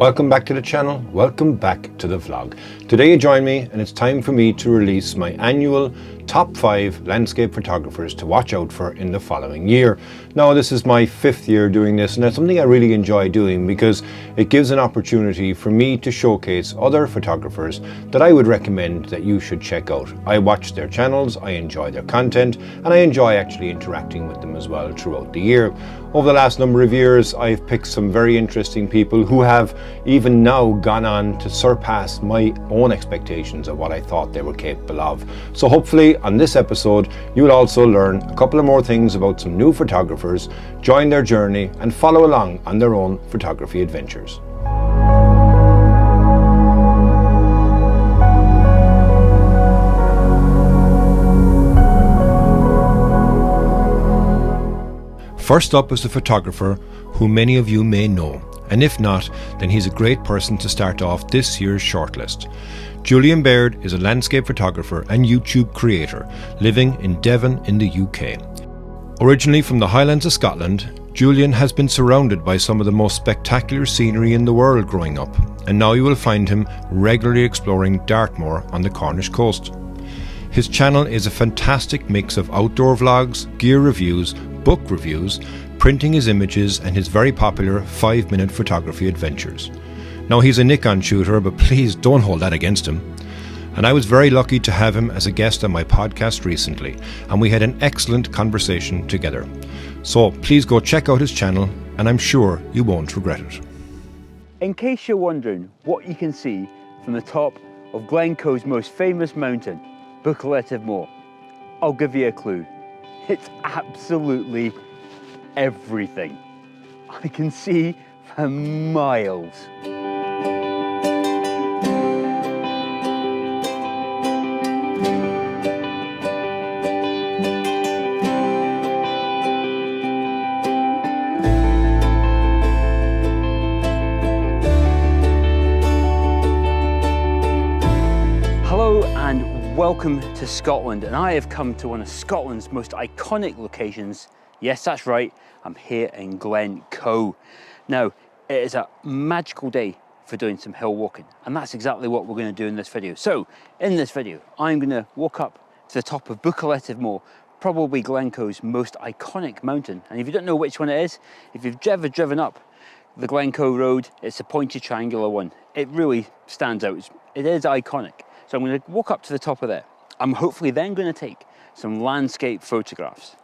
Welcome back to the channel, welcome back to the vlog. Today you join me and it's time for me to release my annual top 5 landscape photographers to watch out for in the following year. Now this is my 5th year doing this and it's something I really enjoy doing because it gives an opportunity for me to showcase other photographers that I would recommend that you should check out. I watch their channels, I enjoy their content and I enjoy actually interacting with them as well throughout the year. Over the last number of years I've picked some very interesting people who have even now gone on to surpass my own expectations of what I thought they were capable of. So hopefully on this episode you'll also learn a couple of more things about some new photographers, join their journey and follow along on their own photography adventures. First up is a photographer who many of you may know, and if not, then he's a great person to start off this year's shortlist. Julian Baird is a landscape photographer and YouTube creator living in Devon in the UK. Originally from the Highlands of Scotland, Julian has been surrounded by some of the most spectacular scenery in the world growing up, and now you will find him regularly exploring Dartmoor on the Cornish coast. His channel is a fantastic mix of outdoor vlogs, gear reviews, book reviews, printing his images and his very popular 5-minute photography adventures. Now he's a Nikon shooter, but please don't hold that against him. And I was very lucky to have him as a guest on my podcast recently, and we had an excellent conversation together. So please go check out his channel, and I'm sure you won't regret it. In case you're wondering what you can see from the top of Glencoe's most famous mountain, Buccleuch Moor, I'll give you a clue. It's absolutely everything. I can see for miles. Hello and welcome to Scotland, and I have come to one of Scotland's most iconic locations. Yes, that's right, I'm here in Glencoe. Now, it is a magical day for doing some hill walking, and that's exactly what we're going to do in this video. So, in this video, I'm going to walk up to the top of Buccleuch Moor, probably Glencoe's most iconic mountain. And if you don't know which one it is, if you've ever driven up the Glencoe road, it's a pointy triangular one. It really stands out. It is iconic. So I'm going to walk up to the top of there. I'm hopefully then going to take some landscape photographs.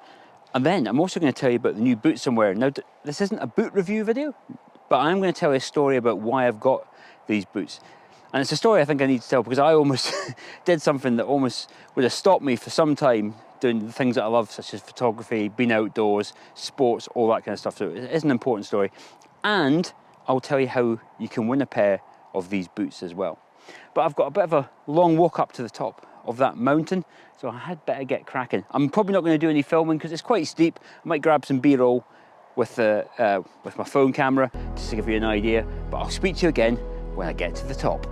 And then I'm also going to tell you about the new boots I'm wearing. Now, this isn't a boot review video, but I'm going to tell you a story about why I've got these boots. And it's a story I think I need to tell because I almost did something that almost would have stopped me for some time doing the things that I love, such as photography, being outdoors, sports, all that kind of stuff. So it is an important story. And I'll tell you how you can win a pair of these boots as well. But I've got a bit of a long walk up to the top of that mountain, so I had better get cracking. I'm probably not going to do any filming because it's quite steep. I might grab some B-roll with my phone camera just to give you an idea, but I'll speak to you again when I get to the top.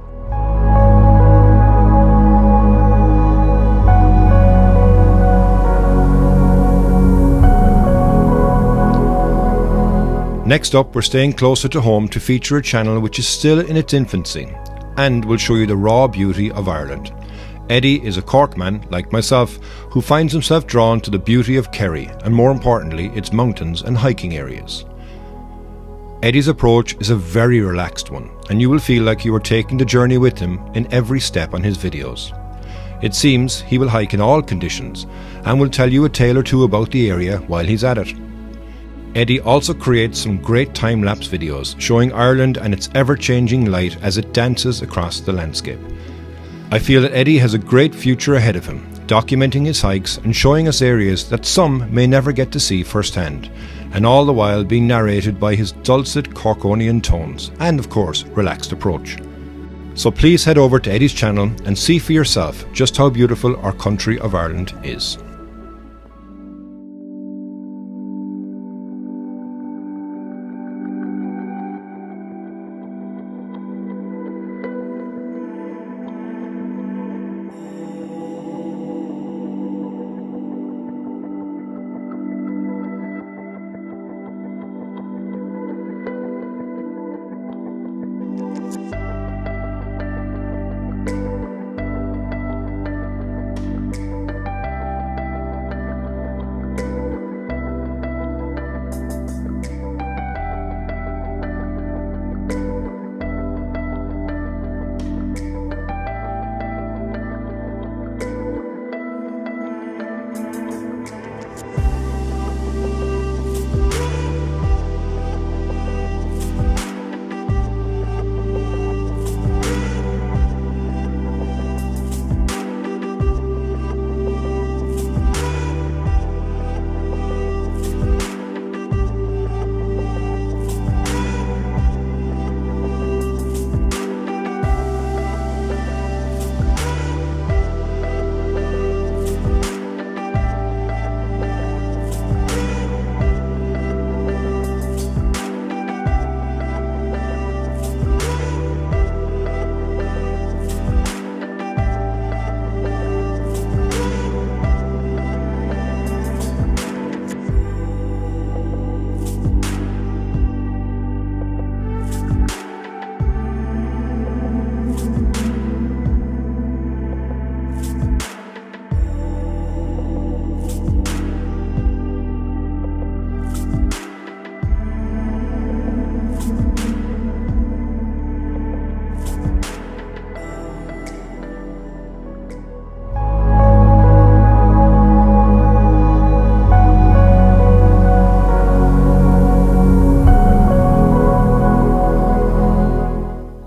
Next up, we're staying closer to home to feature a channel which is still in its infancy and will show you the raw beauty of Ireland. Eddie is a Cork man, like myself, who finds himself drawn to the beauty of Kerry and, more importantly, its mountains and hiking areas. Eddie's approach is a very relaxed one, and you will feel like you are taking the journey with him in every step on his videos. It seems he will hike in all conditions and will tell you a tale or two about the area while he's at it. Eddie also creates some great time-lapse videos showing Ireland and its ever-changing light as it dances across the landscape. I feel that Eddie has a great future ahead of him, documenting his hikes and showing us areas that some may never get to see firsthand, and all the while being narrated by his dulcet Corkonian tones and, of course, relaxed approach. So please head over to Eddie's channel and see for yourself just how beautiful our country of Ireland is.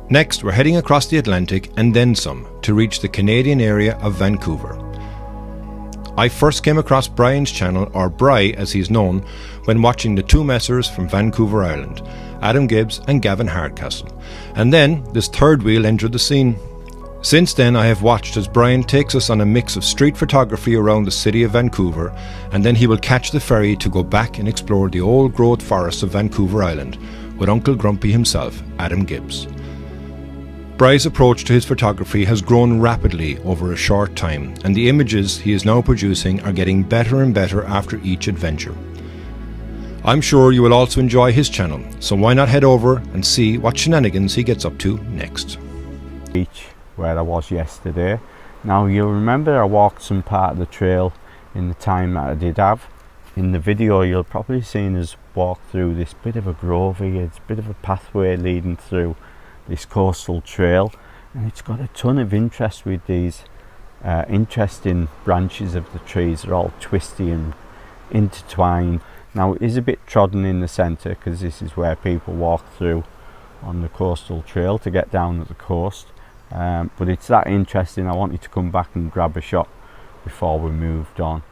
Next, we're heading across the Atlantic and then some to reach the Canadian area of Vancouver. I first came across Brian's channel, or Bri as he's known, when watching the two messers from Vancouver, Ireland, Adam Gibbs and Gavin Hardcastle, and then this third wheel entered the scene. Since then I have watched as Brian takes us on a mix of street photography around the city of Vancouver, and then he will catch the ferry to go back and explore the old growth forests of Vancouver Island with Uncle Grumpy himself, Adam Gibbs. Bri's approach to his photography has grown rapidly over a short time, and the images he is now producing are getting better and better after each adventure. I'm sure you will also enjoy his channel, so why not head over and see what shenanigans he gets up to next. Beach where I was yesterday. Now you'll remember I walked some part of the trail in the time that I did have. In the video you'll probably seen us walk through this bit of a grove here. It's a bit of a pathway leading through this coastal trail, and it's got a ton of interest with these interesting branches of the trees. They're all twisty and intertwined. Now it is a bit trodden in the centre because this is where people walk through on the coastal trail to get down at the coast, but it's that interesting I wanted to come back and grab a shot before we moved on.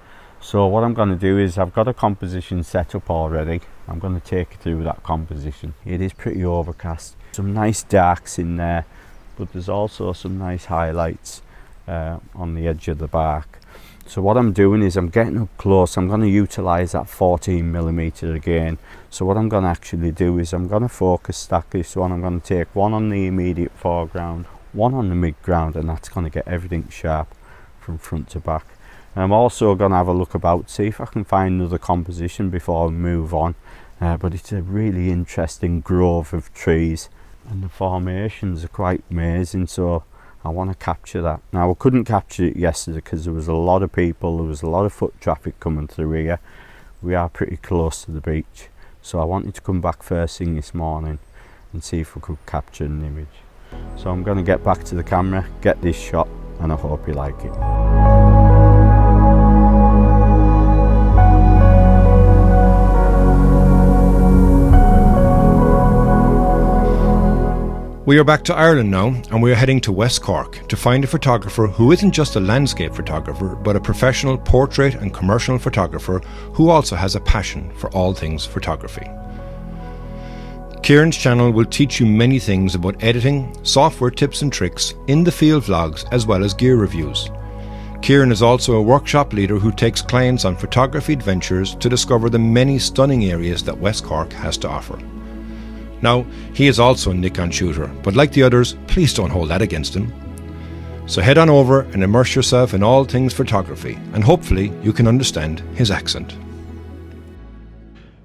So what I'm going to do is, I've got a composition set up already. I'm going to take you through that composition. It is pretty overcast, some nice darks in there, but there's also some nice highlights on the edge of the bark. So what I'm doing is I'm getting up close. I'm going to utilise that 14mm again. So what I'm going to actually do is I'm going to focus stack this one. I'm going to take one on the immediate foreground, one on the midground, and that's going to get everything sharp from front to back. And I'm also going to have a look about, see if I can find another composition before I move on. But it's a really interesting grove of trees and the formations are quite amazing, so I want to capture that. Now I couldn't capture it yesterday because there was a lot of people, there was a lot of foot traffic coming through here. We are pretty close to the beach, so I wanted to come back first thing this morning and see if we could capture an image. So I'm going to get back to the camera, get this shot, and I hope you like it. We are back to Ireland now, and we are heading to West Cork to find a photographer who isn't just a landscape photographer, but a professional portrait and commercial photographer who also has a passion for all things photography. Kierans Channel will teach you many things about editing, software tips and tricks, in-the-field vlogs, as well as gear reviews. Kieran is also a workshop leader who takes clients on photography adventures to discover the many stunning areas that West Cork has to offer. Now, he is also a Nikon shooter, but like the others, please don't hold that against him. So head on over and immerse yourself in all things photography, and hopefully you can understand his accent.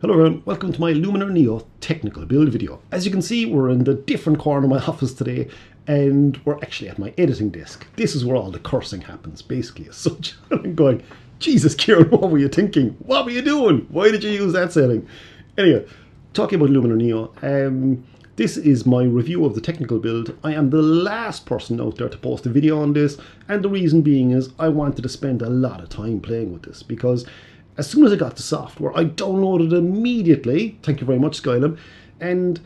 Hello everyone, welcome to my Luminar Neo technical build video. As you can see, we're in the different corner of my office today, and we're actually at my editing desk. This is where all the cursing happens, basically, as such. I'm going, Jesus Kieran, what were you thinking? What were you doing? Why did you use that setting? Anyway, talking about Luminar Neo, this is my review of the technical build. I am the last person out there to post a video on this, and the reason being is I wanted to spend a lot of time playing with this, because as soon as I got the software, I downloaded it immediately. Thank you very much, Skylum. And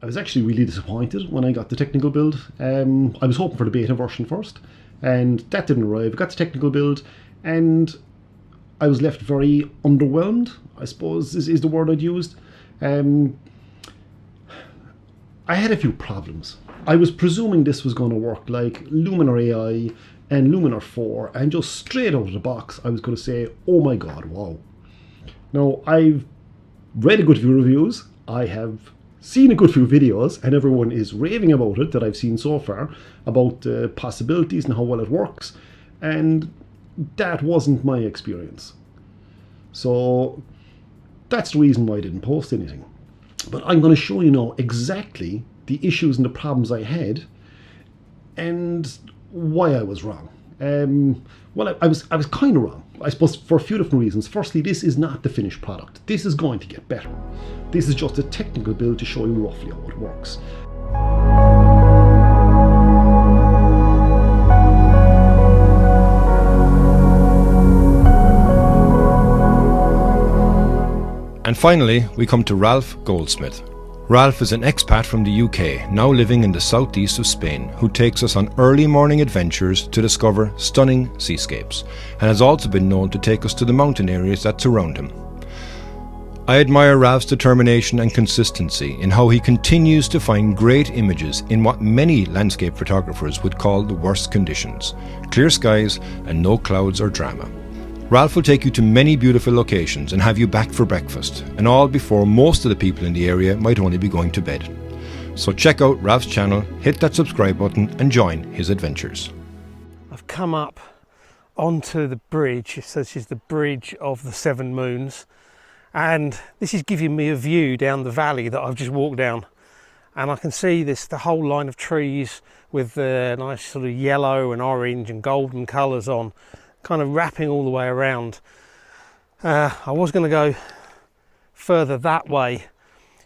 I was actually really disappointed when I got the technical build. I was hoping for the beta version first, and that didn't arrive. I got the technical build, and I was left very underwhelmed, I suppose is the word I'd used. I had a few problems. I was presuming this was going to work like Luminar AI and Luminar 4, and just straight out of the box I was going to say, oh my god, wow. Now, I've read a good few reviews, I have seen a good few videos, and everyone is raving about it that I've seen so far, about the possibilities and how well it works, and that wasn't my experience. So that's the reason why I didn't post anything. But I'm going to show you now exactly the issues and the problems I had and why I was wrong. Well, I was kind of wrong, I suppose, for a few different reasons. Firstly, this is not the finished product. This is going to get better. This is just a technical build to show you roughly how it works. And finally, we come to Ralph Goldsmith, Ralph is an expat from the UK, now living in the southeast of Spain, who takes us on early morning adventures to discover stunning seascapes, and has also been known to take us to the mountain areas that surround him. I admire Ralph's determination and consistency in how he continues to find great images in what many landscape photographers would call the worst conditions: clear skies and no clouds or drama. Ralph will take you to many beautiful locations and have you back for breakfast, and all before most of the people in the area might only be going to bed. So check out Ralph's channel, hit that subscribe button and join his adventures. I've come up onto the bridge, so this is the bridge of the Seven Moons, and this is giving me a view down the valley that I've just walked down, and I can see the whole line of trees with the nice sort of yellow and orange and golden colours on, kind of wrapping all the way around. I was going to go further that way,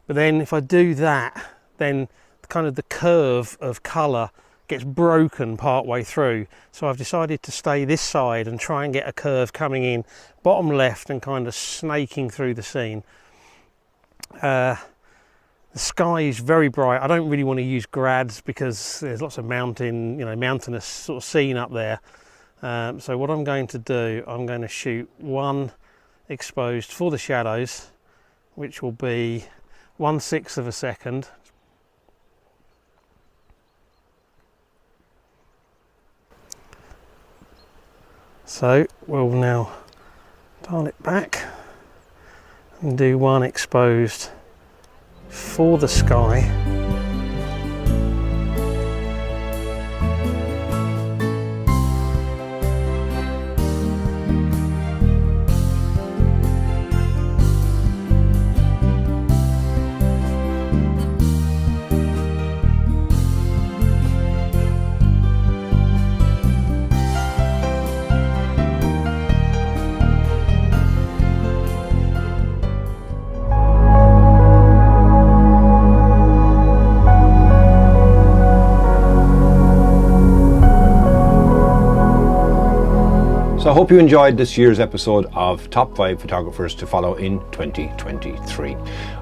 but then if I do that, then kind of the curve of colour gets broken part way through, so I've decided to stay this side and try and get a curve coming in bottom left and kind of snaking through the scene. The sky is very bright. I don't really want to use grads because there's lots of mountainous sort of scene up there. So what I'm going to do, I'm going to shoot one exposed for the shadows, which will be 1/6 of a second. So we'll now dial it back and do one exposed for the sky. So I hope you enjoyed this year's episode of Top 5 Photographers to Follow in 2023.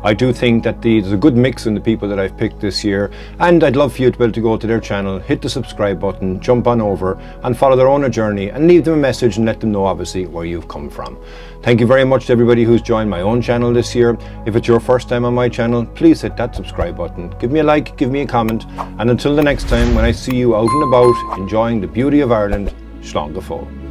I do think that there's a good mix in the people that I've picked this year, and I'd love for you to be able to go to their channel, hit the subscribe button, jump on over and follow their own journey and leave them a message and let them know obviously where you've come from. Thank you very much to everybody who's joined my own channel this year. If it's your first time on my channel, please hit that subscribe button, give me a like, give me a comment, and until the next time when I see you out and about enjoying the beauty of Ireland, Slán go fóill.